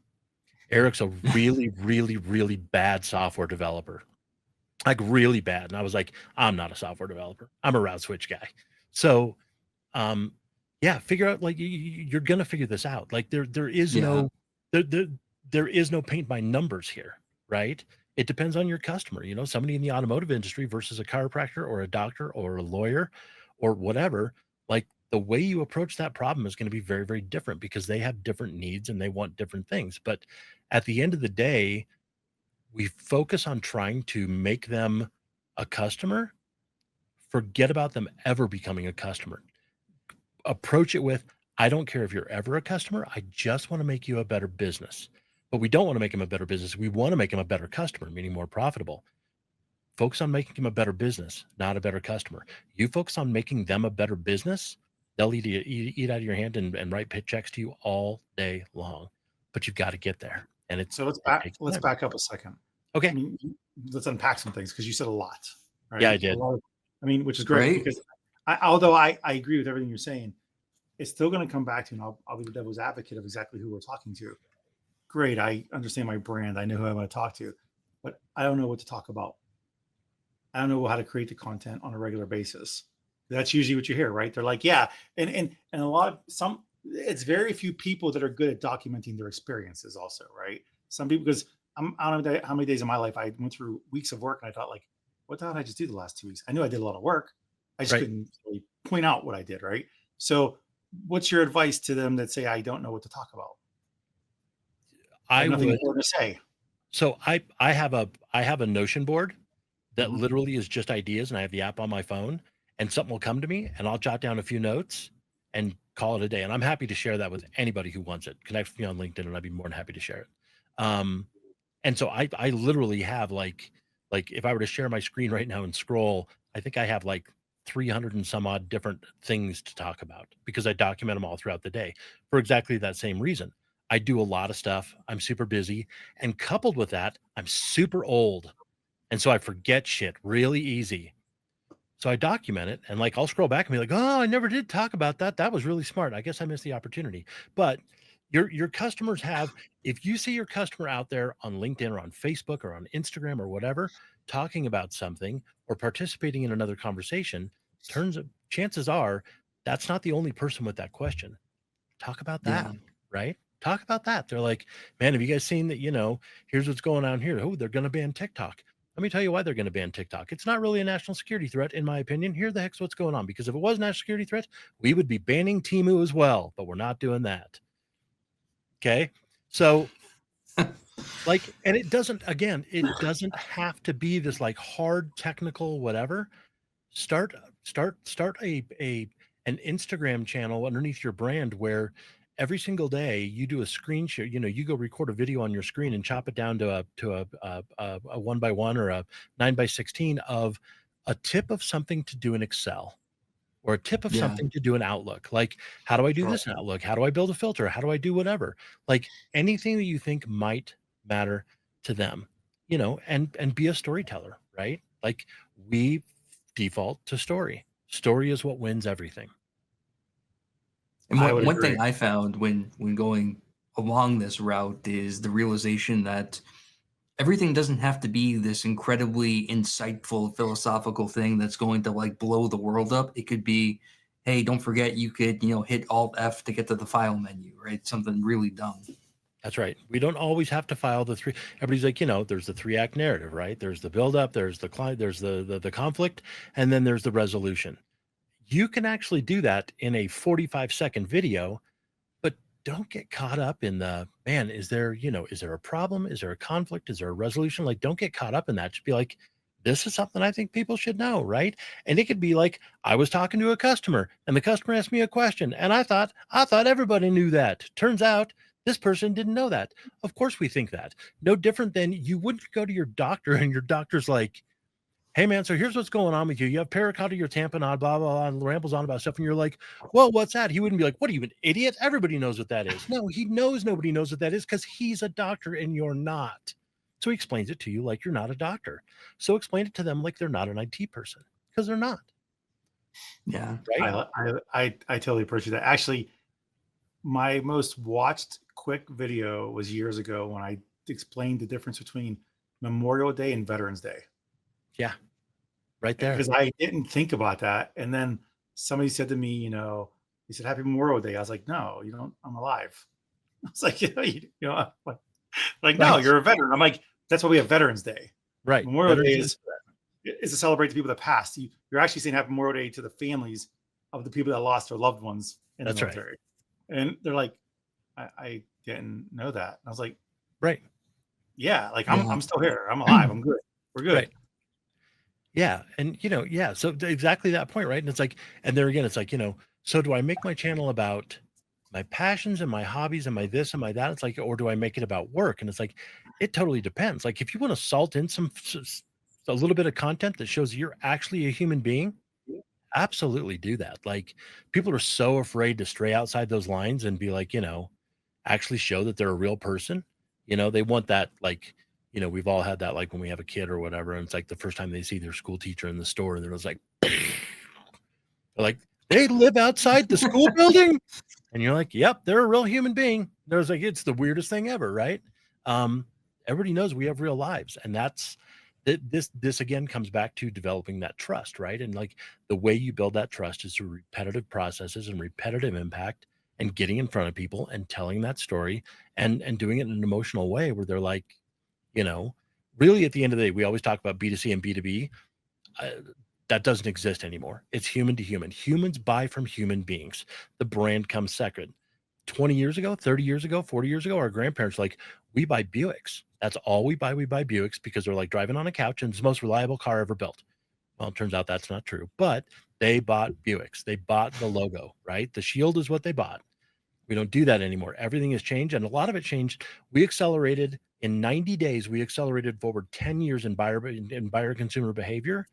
Eric's a really, really, really bad software developer. Like really bad. And I was like, I'm not a software developer. I'm a route switch guy. So um yeah, figure out like you're gonna figure this out. Like there is Yeah. no there is no paint by numbers here, right? It depends on your customer. You know, somebody in the automotive industry versus a chiropractor or a doctor or a lawyer or whatever. Like the way you approach that problem is going to be very, very different because they have different needs and they want different things. But at the end of the day, we focus on trying to make them a customer, forget about them ever becoming a customer. Approach it with, I don't care if you're ever a customer. I just want to make you a better business. But we don't want to make them a better business. We want to make them a better customer, meaning more profitable. Focus on making them a better business, not a better customer. You focus on making them a better business, they'll eat out of your hand and write pit checks to you all day long. But you've got to get there. And So let's takes let's time. back up a second. I Okay. mean, let's unpack some things because you said a lot, right? Yeah, I did. A lot I mean, which is great Great. because although I agree with everything you're saying, it's still going to come back to, and I'll be the devil's advocate of exactly who we're talking to. Great. I understand my brand. I know who I'm going to talk to, but I don't know what to talk about. I don't know how to create the content on a regular basis. That's usually what you hear, right? They're like, yeah. And a lot of it's very few people that are good at documenting their experiences also, right? Some people, because I don't know how many days of my life I went through weeks of work and I thought like, what the hell did I just do the last 2 weeks? I knew I did a lot of work. I just Right. couldn't really point out what I did, right? So what's your advice to them that say, I don't know what to talk about? I I have nothing would. more to say. So I have a Notion board that Mhm. literally is just ideas, and I have the app on my phone, and something will come to me, and I'll jot down a few notes, and call it a day. And I'm happy to share that with anybody who wants it. Connect with me on LinkedIn and I'd be more than happy to share it. And so I literally have like if I were to share my screen right now and scroll, I think I have like 300 and some odd different things to talk about because I document them all throughout the day for exactly that same reason. I do a lot of stuff. I'm super busy. And coupled with that, I'm super old. And so I forget shit really easy. So I document it and like I'll scroll back and be like, oh, I never did talk about that. That was really smart. I guess I missed the opportunity. But your customers have, if you see your customer out there on LinkedIn or on Facebook or on Instagram or whatever, talking about something or participating in another conversation, chances are that's not the only person with that question. Talk about that, Yeah. right? Talk about that. They're like, man, have you guys seen that? Here's what's going on here. Oh, they're going to ban TikTok. Let me tell you why they're going to ban TikTok. It's not really a national security threat, in my opinion. Here the heck's what's going on. Because if it was a national security threat, we would be banning Temu as well, but we're not doing that. Okay. So like, and it doesn't have to be this like hard technical whatever. Start an Instagram channel underneath your brand where every single day you do a screen share. You go record a video on your screen and chop it down to a 1x1 or a 9x16 of a tip of something to do in Excel or a tip of Yeah. something to do in Outlook. Like, how do I do Sure. this in Outlook? How do I build a filter? How do I do whatever? Like anything that you think might matter to them, and be a storyteller, right? Like we default to story. Story is what wins everything. And I would one agree. thing I found when going along this route is the realization that everything doesn't have to be this incredibly insightful philosophical thing that's going to like blow the world up. It could be, hey, don't forget you could, hit Alt F to get to the file menu, right? Something really dumb. That's right. We don't always have to file the three. Everybody's like, there's the 3-act narrative, right? There's the buildup, there's the client, there's the conflict, and then there's the resolution. You can actually do that in a 45-second video, but don't get caught up in man, is there a problem? Is there a conflict? Is there a resolution? Like, don't get caught up in that. Just be like, this is something I think people should know, right? And it could be like, I was talking to a customer and the customer asked me a question and I thought everybody knew that. Turns out this person didn't know that. Of course we think that. No different than you wouldn't go to your doctor and your doctor's like, hey man, so here's what's going on with you. You have pericardial tamponade, blah, blah, blah, and rambles on about stuff. And you're like, well, what's that? He wouldn't be like, what are you, an idiot? Everybody knows what that is. No, he knows nobody knows what that is because he's a doctor and you're not. So he explains it to you like you're not a doctor. So explain it to them like they're not an IT person because they're not. Yeah. Right. I totally appreciate that. Actually, my most watched quick video was years ago when I explained the difference between Memorial Day and Veterans Day. Yeah. Right there. Because I didn't think about that. And then somebody said to me, he said, Happy Memorial Day. I was like, no, you don't, I'm alive. I was like, no, you're a veteran. I'm like, that's why we have Veterans Day. Right. Memorial Day is to celebrate the people that passed. You're actually saying Happy Memorial Day to the families of the people that lost their loved ones in the military. Right. And they're like, I didn't know that. And I was like, right. Yeah, like I'm still here. I'm alive. I'm good. We're good. Right. Yeah. And, so exactly that point, right? And it's like, and there again, it's like, so do I make my channel about my passions and my hobbies and my this and my that? It's like, or do I make it about work? And it's like, it totally depends. Like if you want to salt in a little bit of content that shows you're actually a human being, absolutely do that. Like people are so afraid to stray outside those lines and be like, actually show that they're a real person. They want that, like, we've all had that, like when we have a kid or whatever, and it's like the first time they see their school teacher in the store and they're just like, they live outside the school building. And you're like, yep, they're a real human being. There's like, it's the weirdest thing ever. Right. Everybody knows we have real lives. And that's this again comes back to developing that trust. Right. And like the way you build that trust is through repetitive processes and repetitive impact and getting in front of people and telling that story and doing it in an emotional way where they're like, really at the end of the day, we always talk about B2C and B2B. That doesn't exist anymore. It's human to human. Humans buy from human beings. The brand comes second. 20 years ago, 30 years ago, 40 years ago, our grandparents were like, we buy Buicks. That's all we buy. We buy Buicks because they're like driving on a couch and it's the most reliable car ever built. Well, it turns out that's not true, but They bought Buicks. They bought the logo, right? The shield is what they bought. We don't do that anymore. Everything has changed, and a lot of it changed. We accelerated in 90 days. We accelerated forward 10 years in buyer consumer behavior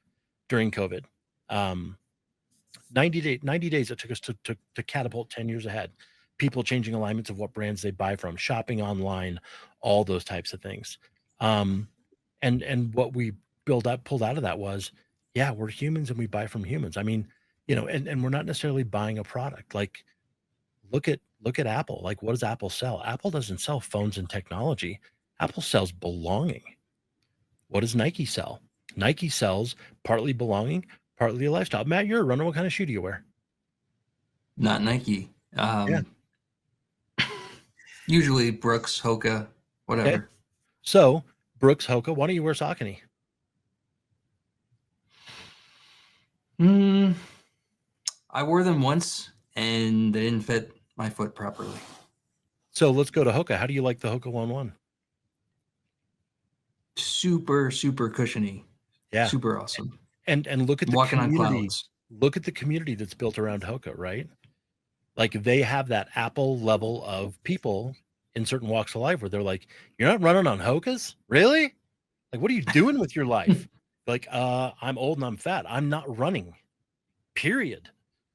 during COVID. 90 days it took us to catapult 10 years ahead. People changing alignments of what brands they buy from, shopping online, all those types of things. And what we pulled out of that was, yeah, we're humans and we buy from humans. I mean, and we're not necessarily buying a product. Like, look at Apple. Like, what does Apple sell? Apple doesn't sell phones and technology. Apple sells belonging. What does Nike sell? Nike sells partly belonging, partly a lifestyle. Matt, you're a runner. What kind of shoe do you wear? Not Nike. Yeah. Usually Brooks, Hoka, whatever. Okay. So Brooks, Hoka, why don't you wear Saucony? I wore them once and they didn't fit my foot properly. So let's go to Hoka. How do you like the Hoka 1-1? Super, super cushiony. Yeah. Super awesome. And look at the Walking on community. clouds. Look at the community that's built around Hoka, right? Like, they have that Apple level of people in certain walks of life where they're like, you're not running on Hokas? Really? Like, what are you doing with your life? Like, I'm old and I'm fat. I'm not running. Period.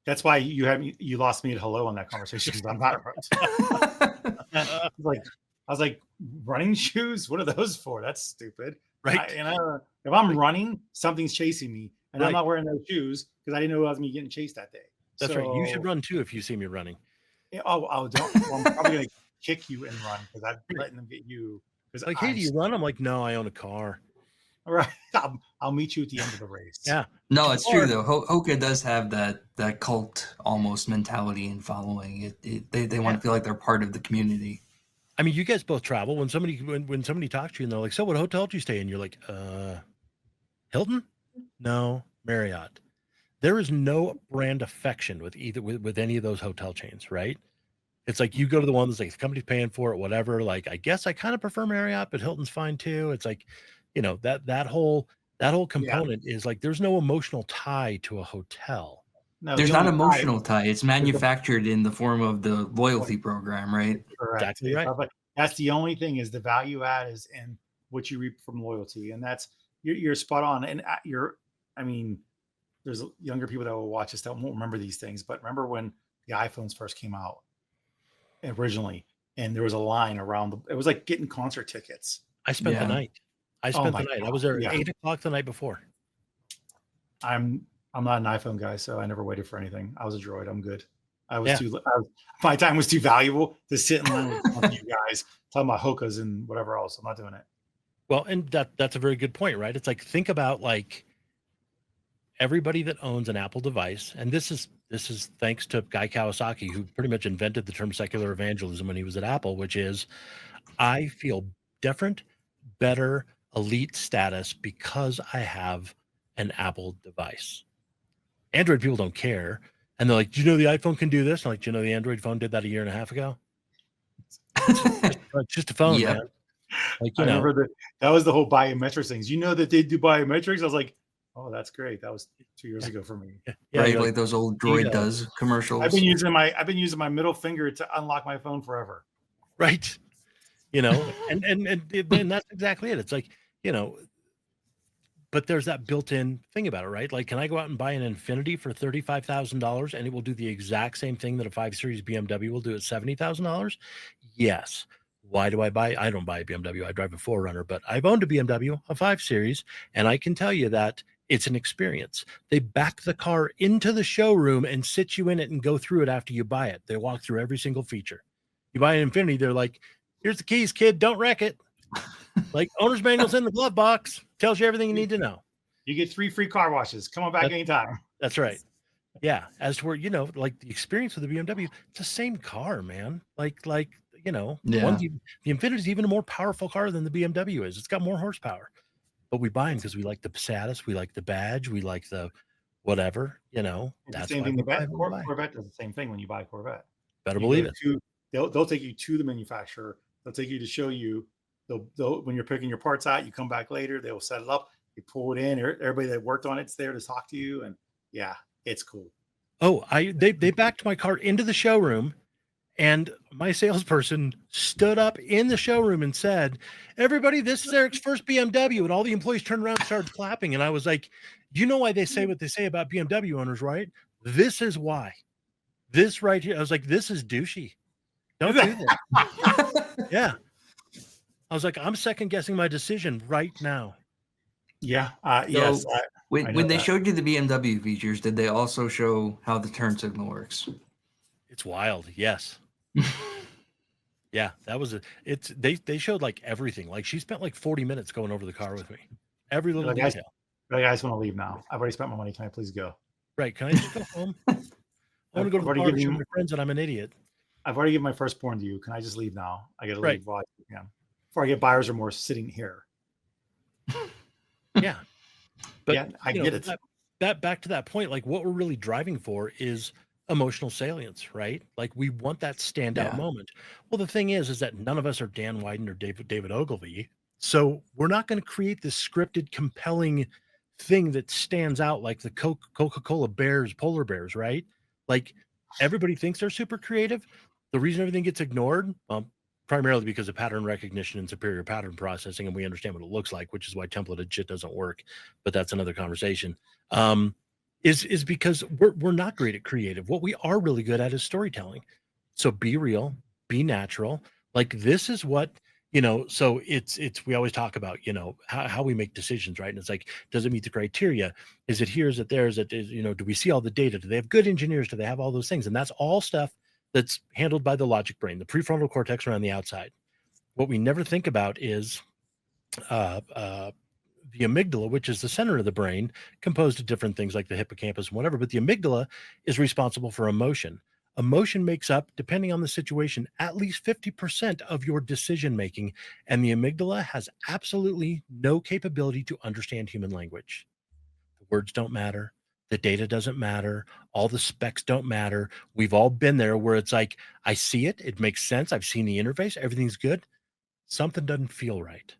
That's why you lost me at hello on that conversation, because I'm not I was like, running shoes? What are those for? That's stupid. Right. If I'm running, something's chasing me, and I'm not wearing those shoes because I didn't know I was going to be getting chased that day. That's right. You should run too if you see me running. Yeah, don't. Well, I'm probably going to kick you and run because I'm letting them get you. Like, hey, do you run? I'm like, no, I own a car. All right. I'll meet you at the end of the race. Yeah. No, it's true though. Hoka does have that cult almost mentality and following. They want to feel like they're part of the community. I mean, you guys both travel. When somebody talks to you and they're like, so what hotel did you stay in? You're like, Hilton? No, Marriott. There is no brand affection with any of those hotel chains, right? It's like, you go to the one that's like the company's paying for it, whatever. Like, I guess I kind of prefer Marriott, but Hilton's fine too. It's like, that whole component is like, there's no emotional tie to a hotel. No, there's not emotional tie. It's manufactured in the form of the loyalty program, right? Correct. Exactly right. But that's the only thing, is the value add is in what you reap from loyalty, and that's you're spot on. And there's younger people that will watch this that won't remember these things, but remember when the iPhones first came out originally, and there was a line around it was like getting concert tickets. I spent the night. I was there at 8 o'clock the night before. I'm not an iPhone guy, so I never waited for anything. I was a Droid. I'm good. My time was too valuable to sit in line with you guys talking about Hokas and whatever else. I'm not doing it. Well, and that's a very good point, right? It's like, think about like everybody that owns an Apple device, and this is thanks to Guy Kawasaki, who pretty much invented the term secular evangelism when he was at Apple, which is, I feel different, better, elite status because I have an Apple device. Android people don't care. And they're like, do you know the iPhone can do this? I'm like, do you know the Android phone did that a year and a half ago? It's just a phone, man. Like, I remember that was the whole biometrics things. You know that they do biometrics? I was like, oh, that's great. That was 2 years ago for me. Yeah, right, like those old Droid does commercials. I've been using my middle finger to unlock my phone forever. Right. And that's exactly it. It's like, but there's that built-in thing about it, right? Like, can I go out and buy an Infinity for $35,000 and it will do the exact same thing that a 5 Series BMW will do at $70,000? Yes. Why do I buy? I don't buy a BMW. I drive a 4Runner, but I've owned a BMW, a 5 Series, and I can tell you that it's an experience. They back the car into the showroom and sit you in it and go through it after you buy it. They walk through every single feature. You buy an Infinity, they're like, here's the keys, kid. Don't wreck it. Like, owner's manual's in the glove box. Tells you everything you need to know. You get 3 free car washes. Come on back anytime. That's right. Yeah. As to where, like the experience with the BMW, it's the same car, man. The Infinity is even a more powerful car than the BMW is. It's got more horsepower. But we buy them because we like the status, we like the badge, we like the whatever, That's the same thing. Corvette does the same thing when you buy a Corvette. Better believe it. They'll take you to the manufacturer. They'll take you to show you. They'll when you're picking your parts out, you come back later. They'll set it up. You pull it in. Everybody that worked on it's there to talk to you. And yeah, It's cool. Oh, they backed my car into the showroom, and my salesperson stood up in the showroom and said, "Everybody, this is Erik's first BMW." And all the employees turned around and started clapping. And I was like, "You know why they say what they say about BMW owners, right? This is why. This right here." I was like, "This is douchey. Don't do this." Yeah. I was like, "I'm second guessing my decision right now." Yeah. So Yes. I when know they that. showed you the BMW features, did they also show how the turn signal works? It's wild. Yes. Yeah, that was they showed like everything. Like she spent like 40 minutes going over the car with me. Every little Like, detail. I guys want to leave now. I've already spent my money. Can I please go? Right. Can I just go home? I want to go to I've the already bar to show given my friends that I'm an idiot. I've already given my firstborn to you. Can I just leave now? I got to Right. leave while I can before I get buyer's remorse sitting here. Yeah. But Yeah, I you get know, it. that back to that point, like what we're really driving for is emotional salience, right? Like we want that standout Yeah. moment. Well, the thing is that none of us are Dan Wyden or David Ogilvy. So we're not going to create this scripted, compelling thing that stands out like the Coca-Cola bears, polar bears, right? Like everybody thinks they're super creative. The reason everything gets ignored, primarily because of pattern recognition and superior pattern processing, and we understand what it looks like, which is why templated shit doesn't work. But that's another conversation. Is because we're not great at creative. What we are really good at is storytelling. So be real, be natural. Like this is what so it's we always talk about how we make decisions, right? And it's like, does it meet the criteria? Is it here? Is it there? Is it do we see all the data? Do they have good engineers? Do they have all those things? And that's all stuff that's handled by the logic brain, the prefrontal cortex around the outside. What we never think about is the amygdala, which is the center of the brain, composed of different things like the hippocampus and whatever. But the amygdala is responsible for emotion. Emotion makes up, depending on the situation, at least 50% of your decision making. And the amygdala has absolutely no capability to understand human language. The words don't matter. The data doesn't matter. All the specs don't matter. We've all been there where it's like, I see it. It makes sense. I've seen the interface. Everything's good. Something doesn't feel right.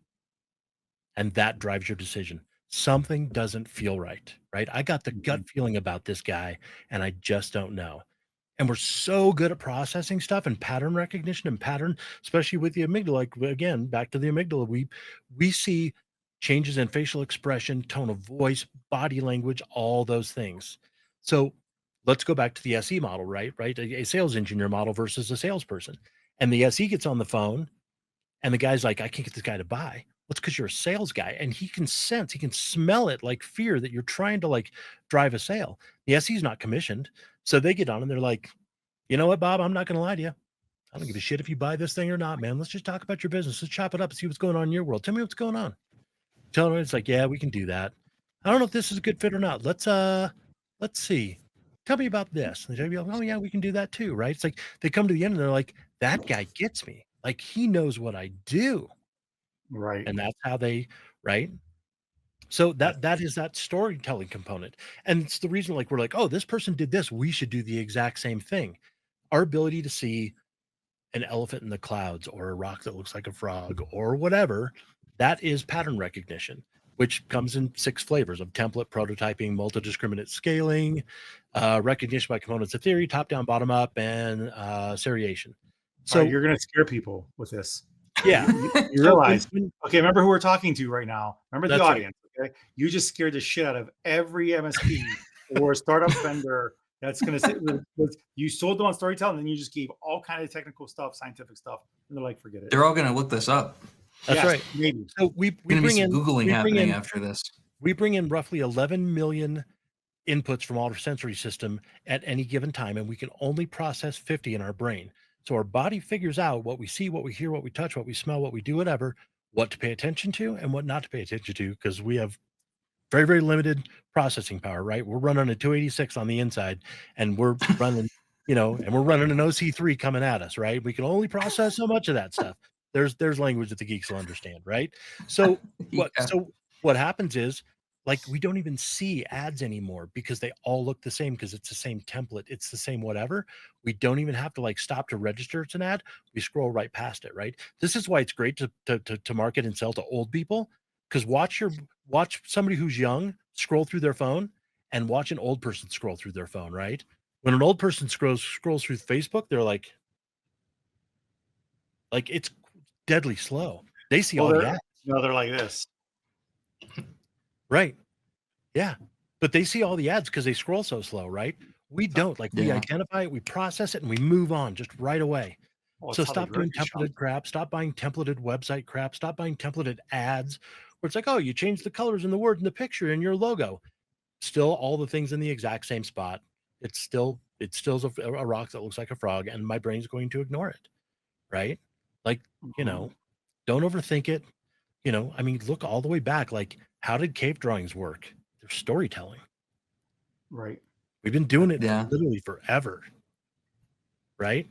And that drives your decision. Something doesn't feel right, right? I got the gut feeling about this guy and I just don't know. And we're so good at processing stuff and pattern recognition and pattern, especially with the amygdala. Like again, back to the amygdala, we see changes in facial expression, tone of voice, body language, all those things. So let's go back to the SE model, right? A sales engineer model versus a salesperson. And the SE gets on the phone and the guy's like, I can't get this guy to buy. Well, it's because you're a sales guy and he can sense, he can smell it like fear that you're trying to like drive a sale. The SE's not commissioned. So they get on and they're like, you know what, Bob, I'm not going to lie to you. I don't give a shit if you buy this thing or not, man. Let's just talk about your business. Let's chop it up and see what's going on in your world. Tell me what's going on. Tell them it's like, yeah, we can do that. I don't know if this is a good fit or not. Let's see. Tell me about this. And they'll be like, oh yeah, we can do that too, right? It's like they come to the end and they're like, that guy gets me. Like he knows what I do. Right. And that's how they, right? So that is that storytelling component. And it's the reason like we're like, oh, this person did this. We should do the exact same thing. Our ability to see an elephant in the clouds or a rock that looks like a frog or whatever, that is pattern recognition, which comes in 6 flavors of template, prototyping, multi-discriminate scaling, recognition by components of theory, top-down, bottom-up, and seriation. So right, you're going to scare people with this. yeah, You realize, okay, remember who we're talking to right now. Remember the audience, right. Okay? You just scared the shit out of every MSP or startup vendor that's going to sit with you sold them on storytelling, and then you just gave all kinds of technical stuff, scientific stuff, and they're like, forget it. They're all going to look this up. That's right. Maybe. So we bring in Googling happening after this. We bring in roughly 11 million inputs from our sensory system at any given time, and we can only process 50 in our brain. So our body figures out what we see, what we hear, what we touch, what we smell, what we do, whatever, what to pay attention to and what not to pay attention to, because we have very, very limited processing power, right? We're running a 286 on the inside and we're running, and we're running an OC3 coming at us, right? We can only process so much of that stuff. There's language that the geeks will understand, right? So what happens is, like, we don't even see ads anymore because they all look the same because it's the same template. It's the same whatever. We don't even have to like stop to register it's an ad. We scroll right past it, right? This is why it's great to market and sell to old people, because watch somebody who's young scroll through their phone and watch an old person scroll through their phone, right? When an old person scrolls through Facebook, they're like it's deadly slow. They see Well, all the ads, they're like this. right? Yeah. But they see all the ads because they scroll so slow, right? We don't. Like, we Yeah. identify it, we process it, and we move on just right away. Well, So it's how they stop doing grocery shop. templated crap. Stop buying templated website crap. Stop buying templated ads where it's like, oh, you change the colors and the word in the picture and your logo. Still all the things in the exact same spot. It's still a rock that looks like a frog, and my brain's going to ignore it, right? Like, Mhm. don't overthink it. I mean, look all the way back. Like, how did cave drawings work? They're storytelling. Right. We've been doing it Yeah. literally forever, right?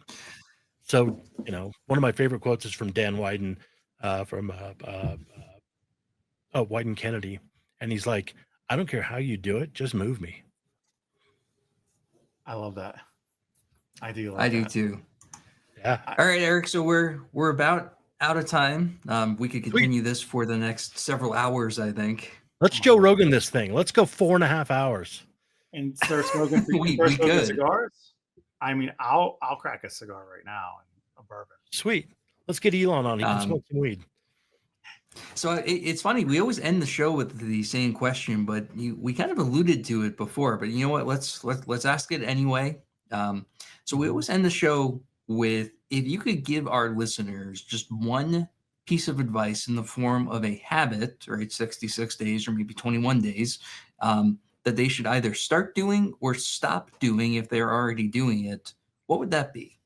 So, one of my favorite quotes is from Dan Wyden, from Wyden Kennedy, and he's like, "I don't care how you do it, just move me." I love that. I do like I that. do too. Yeah. All right, Eric. So we're about out of time. We could continue this for the next several hours, I think. Let's Joe Rogan this thing. Let's go 4.5 hours. And start smoking, We smoking could. cigars. I mean, I'll crack a cigar right now and a bourbon. Sweet. Let's get Elon on. He can smoke some weed. So it's funny. We always end the show with the same question, but we kind of alluded to it before. But you know what? Let's ask it anyway. So we always end the show with, if you could give our listeners just one piece of advice in the form of a habit, right, 66 days or maybe 21 days, that they should either start doing or stop doing if they're already doing it, what would that be?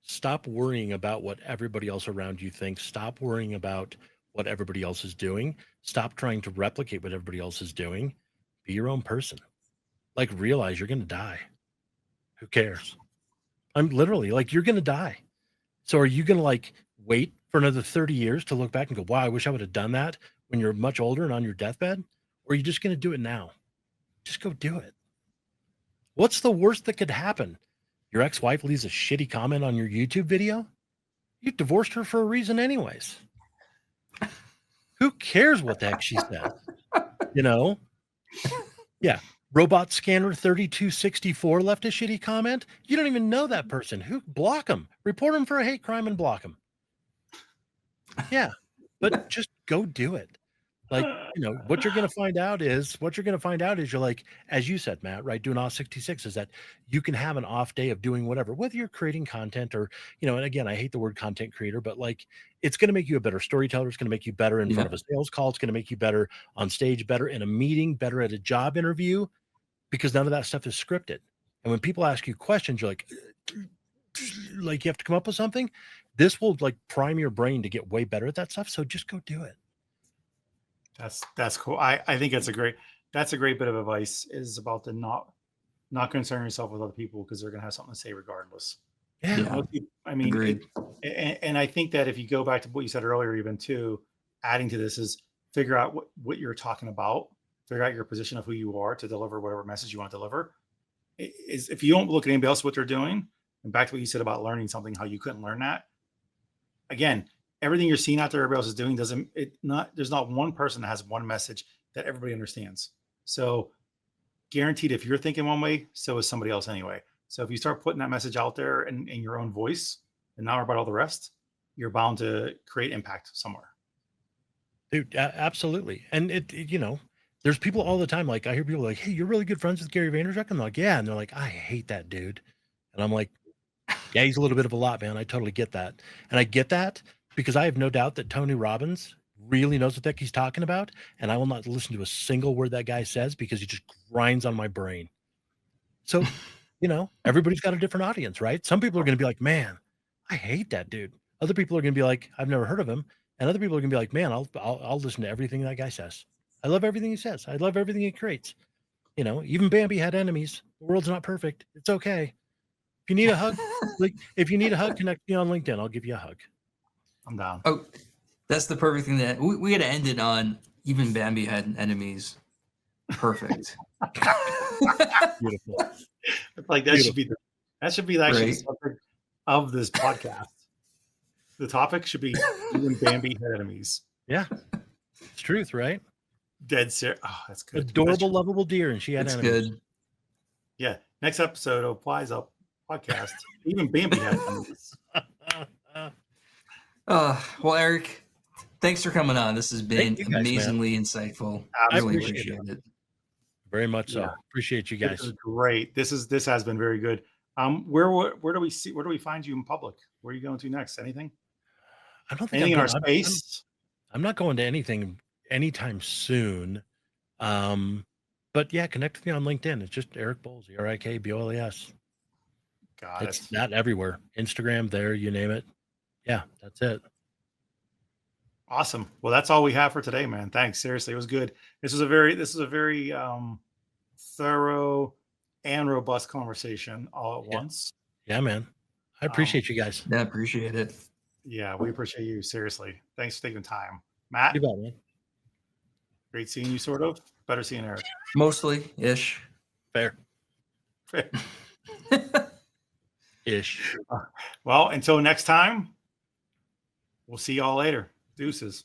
Stop worrying about what everybody else around you thinks. Stop worrying about what everybody else is doing. Stop trying to replicate what everybody else is doing. Be your own person. Like, realize you're going to die. Who cares? I'm literally like, you're going to die. So are you going to like wait for another 30 years to look back and go, wow, I wish I would have done that when you're much older and on your deathbed? Or are you just going to do it now? Just go do it. What's the worst that could happen? Your ex-wife leaves a shitty comment on your YouTube video? You divorced her for a reason anyways. Who cares what the heck she said? Yeah. Robot Scanner 3264 left a shitty comment. You don't even know that person. Block them. Report them for a hate crime and block them. Yeah. But just go do it. Like, what you're going to find out is you're like, as you said, Matt, right? Doing all 66 is that you can have an off day of doing whatever, whether you're creating content or, and again, I hate the word content creator, but like, it's going to make you a better storyteller. It's going to make you better in front of a sales call. It's going to make you better on stage, better in a meeting, better at a job interview, because none of that stuff is scripted. And when people ask you questions, you're like you have to come up with something. This will like prime your brain to get way better at that stuff. So just go do it. That's cool. I think that's a great bit of advice, is about the not concern yourself with other people, because they're going to have something to say regardless. Yeah. I mean, Agreed. And I think that if you go back to what you said earlier, even too, adding to this is figure out what you're talking about, figure out your position of who you are to deliver whatever message you want to deliver. Is if you don't look at anybody else what they're doing, and back to what you said about learning something, how you couldn't learn that. Again, everything you're seeing out there everybody else is doing there's not one person that has one message that everybody understands. So guaranteed, if you're thinking one way, so is somebody else anyway. So if you start putting that message out there in your own voice and not about all the rest, you're bound to create impact somewhere. Dude, absolutely. And there's people all the time. Like, I hear people like, hey, you're really good friends with Gary Vaynerchuk. I'm like, yeah. And they're like, I hate that dude. And I'm like, yeah, he's a little bit of a lot, man. I totally get that. And I get that because I have no doubt that Tony Robbins really knows what the heck he's talking about. And I will not listen to a single word that guy says because he just grinds on my brain. So, everybody's got a different audience, right? Some people are going to be like, man, I hate that dude. Other people are going to be like, I've never heard of him. And other people are going to be like, man, I'll listen to everything that guy says. I love everything he says. I love everything he creates. Even Bambi had enemies. The world's not perfect. It's okay. If you need a hug, connect me on LinkedIn. I'll give you a hug. I'm down. Oh, that's the perfect thing that we got to end it on. Even Bambi had enemies. Perfect. Beautiful. Like that should be actually Right. the subject of this podcast. The topic should be even Bambi had enemies. Yeah. It's truth, right? Dead serious. Oh, that's good. Adorable, lovable deer, and she had It's enemies. good. Yeah. Next episode of Wise Up podcast. Even Bambi had enemies. Well, Eric, thanks for coming on. This has been you guys, man. amazingly insightful. I Really appreciate appreciate it. Very much so. Yeah. Appreciate you This guys. is great. This has been very good. Where do we find you in public? Where are you going to next? Anything? I don't think Anything in I'm our space? I'm not going to anything anytime soon. But yeah, connect with me on LinkedIn. It's just Erik Boles, ErikBoles. Got It's it. that everywhere. Instagram, there, you name it. Yeah, that's it. Awesome. Well, that's all we have for today, man. Thanks. Seriously, it was good. This was a very thorough and robust conversation all at once. Yeah, man. I appreciate you guys. Yeah, appreciate it. Yeah, we appreciate you. Seriously. Thanks for taking the time. Matt, You bet, man. great seeing you, sort of. Better seeing Erik. Mostly ish. Fair. Ish. Well, until next time, we'll see y'all later. Deuces.